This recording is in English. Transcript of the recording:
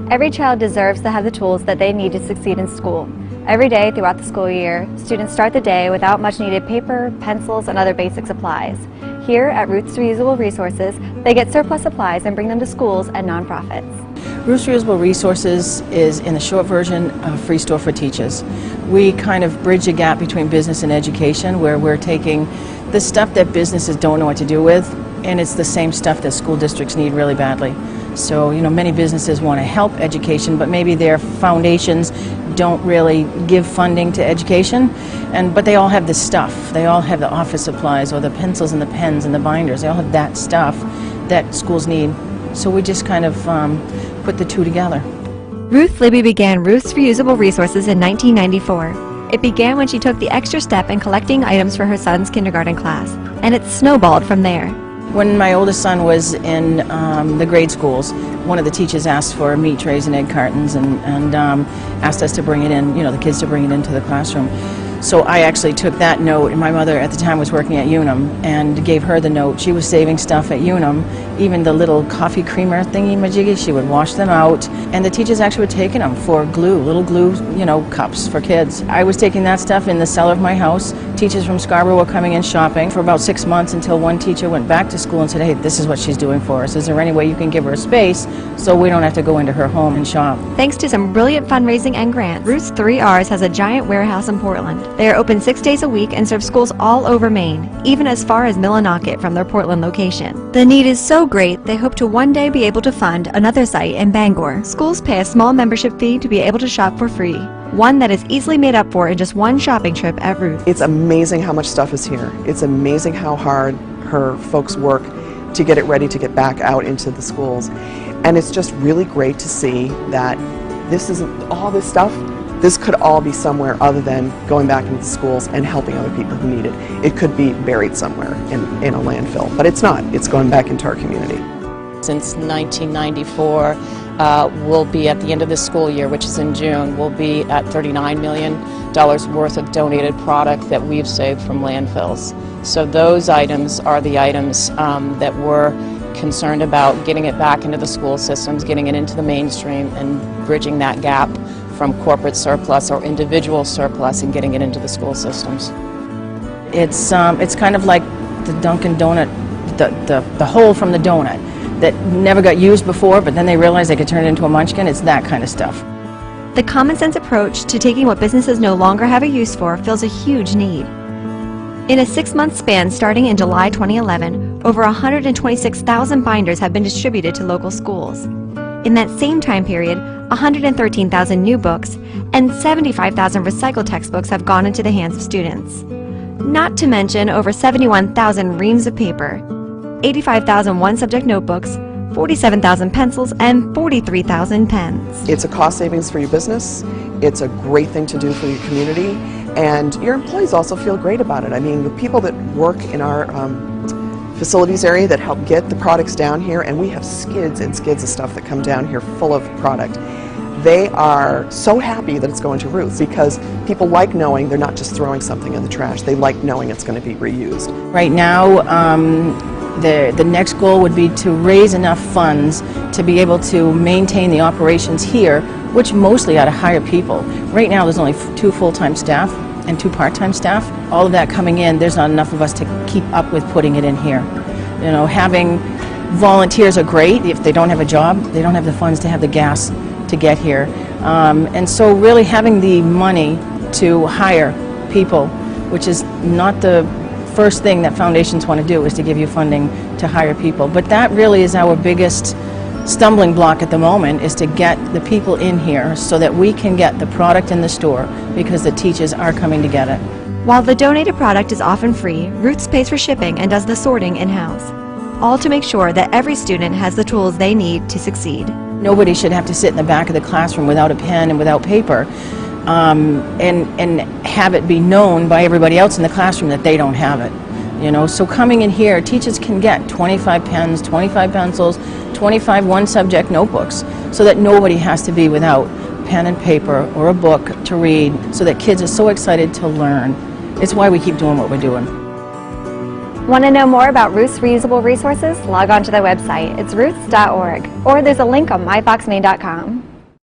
Every child deserves to have the tools that they need to succeed in school. Every day throughout the school year, students start the day without much needed paper, pencils, and other basic supplies. Here at Ruth's Reusable Resources, they get surplus supplies and bring them to schools and nonprofits. Ruth's Reusable Resources is, in the short version, a free store for teachers. We kind of bridge a gap between business and education, where we're taking the stuff that businesses don't know what to do with, and it's the same stuff that school districts need really badly. So, many businesses want to help education, but maybe their foundations don't really give funding to education, but they all have the stuff. They all have the office supplies or the pencils and the pens and the binders. They all have that stuff that schools need. So we just kind of put the two together. Ruth Libby began Ruth's Reusable Resources in 1994. It began when she took the extra step in collecting items for her son's kindergarten class, and it snowballed from there. When my oldest son was in the grade schools, one of the teachers asked for meat trays and egg cartons and asked us to bring it in, the kids to bring it into the classroom. So I actually took that note, and my mother at the time was working at Unum, and gave her the note. She was saving stuff at Unum, even the little coffee creamer thingy-majiggy, she would wash them out, and the teachers actually were taking them for glue, little glue, cups for kids. I was taking that stuff in the cellar of my house. Teachers from Scarborough were coming in shopping for about 6 months until one teacher went back to school and said, hey, this is what she's doing for us. Is there any way you can give her a space so we don't have to go into her home and shop? Thanks to some brilliant fundraising and grants, Ruth's 3 R's has a giant warehouse in Portland. They are open 6 days a week and serve schools all over Maine, even as far as Millinocket from their Portland location. The need is so great, they hope to one day be able to fund another site in Bangor. Schools pay a small membership fee to be able to shop for free, one that is easily made up for in just one shopping trip at Ruth. It's amazing how much stuff is here. It's amazing how hard her folks work to get it ready to get back out into the schools. And it's just really great to see that this isn't all this stuff. This could all be somewhere other than going back into the schools and helping other people who need it. It could be buried somewhere in a landfill, but it's not. It's going back into our community. Since 1994, we'll be at the end of this school year, which is in June, we'll be at $39 million worth of donated product that we've saved from landfills. So those items are the items that we're concerned about getting it back into the school systems, getting it into the mainstream, and bridging that gap from corporate surplus or individual surplus and getting it into the school systems. It's kind of like the Dunkin' Donut, the hole from the donut that never got used before, but then they realized they could turn it into a munchkin. It's that kind of stuff. The common sense approach to taking what businesses no longer have a use for fills a huge need. In a 6-month span starting in July 2011, over 126,000 binders have been distributed to local schools. In that same time period, 113,000 new books and 75,000 recycled textbooks have gone into the hands of students. Not to mention over 71,000 reams of paper, 85,000 one-subject notebooks, 47,000 pencils, and 43,000 pens. It's a cost savings for your business. It's a great thing to do for your community, and your employees also feel great about it. I mean, the people that work in our facilities area that help get the products down here, and we have skids and skids of stuff that come down here full of product. They are so happy that it's going to Ruth, because people like knowing they're not just throwing something in the trash. They like knowing it's going to be reused. Right now, the next goal would be to raise enough funds to be able to maintain the operations here, which mostly ought to hire people. Right now there's only 2 full-time staff and 2 part-time staff. All of that coming in, there's not enough of us to keep up with putting it in here. Having volunteers are great. If they don't have a job, they don't have the funds to have the gas to get here. And so really having the money to hire people, which is not the first thing that foundations want to do, is to give you funding to hire people. But that really is our biggest stumbling block at the moment, is to get the people in here so that we can get the product in the store, because the teachers are coming to get it. While the donated product is often free, Ruth's pays for shipping and does the sorting in-house, all to make sure that every student has the tools they need to succeed. Nobody should have to sit in the back of the classroom without a pen and without paper, and have it be known by everybody else in the classroom that they don't have it. So coming in here, teachers can get 25 pens, 25 pencils, 25 one-subject notebooks, so that nobody has to be without pen and paper or a book to read, so that kids are so excited to learn. It's why we keep doing what we're doing. Want to know more about Ruth's reusable resources? Log on to their website. It's ruths.org, or there's a link on myfoxmaine.com.